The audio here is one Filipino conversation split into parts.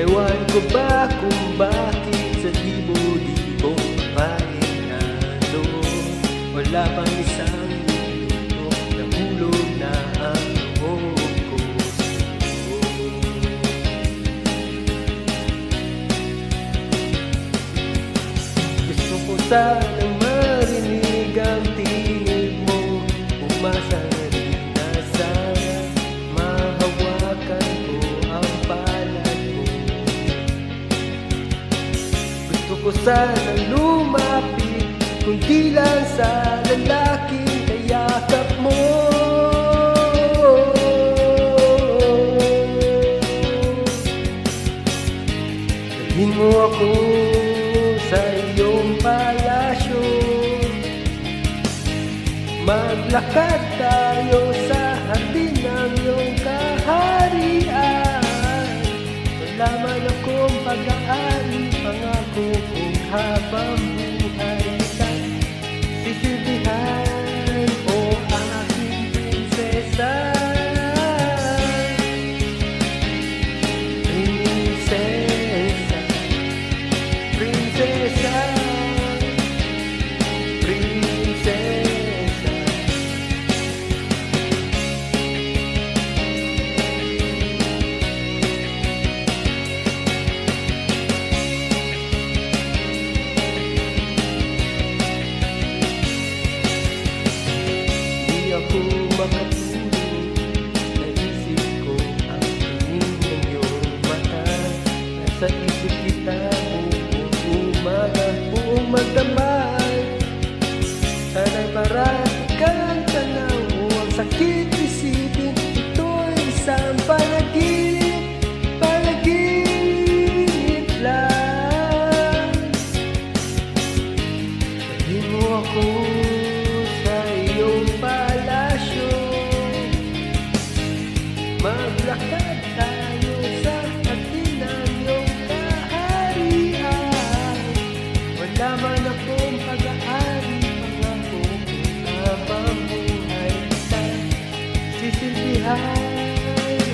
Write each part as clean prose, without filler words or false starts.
Ewan ko ba kung bakit sa libo-libong pahinado wala pang isang minuto nahulog na ang loob ko. Gusto ko sanang marinig ang tinig mo, umasa na rin na sana mahawakan ko ang palad mo. Gusto ko sanang lumapit, kundi lang sa lalaking kayakap mo. Dalhin mo ako sa iyong palasyo, maglakad tayo sa hardin ng iyong kaharian. Wala man akong pag-aari, pangako kong habang buhay kita'y sisilbihan, o aking prinsesa. Prinsesa, prinsesa, prinsesa. Di ako makatulog, naisip ko ang tingin ng iyong mata. Nasa isip kita buong umaga, buong magdamay. Sana'y marami kang tanaw, ang sakit isipin ito'y isang panaginip, panaginip lang. Dalhin mo ako sa iyong palasyo, maglakad tayo sa hardin ng iyong kaharian. Wala man akong pag-aari, pangako kung habang buhay kita'y sisilbihan,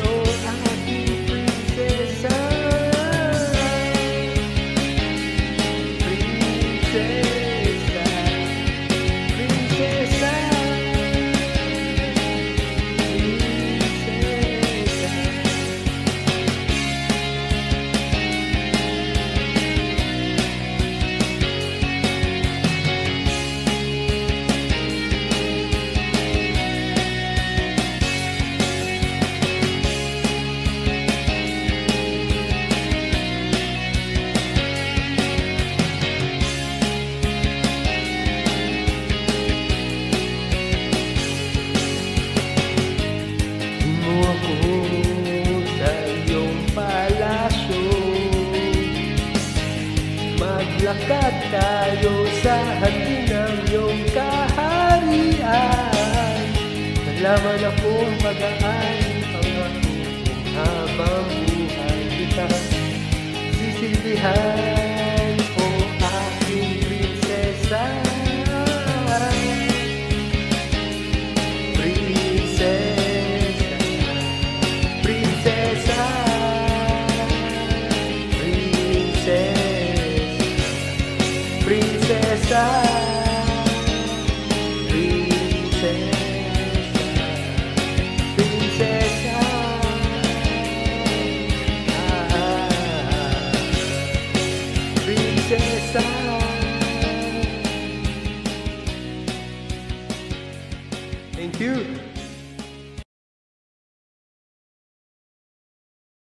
o aking prinsesa. Prinsesa, prinsesa, prinsesa. Maglakad tayo sa hardin ng iyong kaharian. Nalaman akong pag-aari, pangako kung habang buhay kita sisilbihan, o aking prinsesa. Prinsesa, prinsesa, prinsesa, prinsesa, prinsesa, prinsesa, prinsesa. Thank you.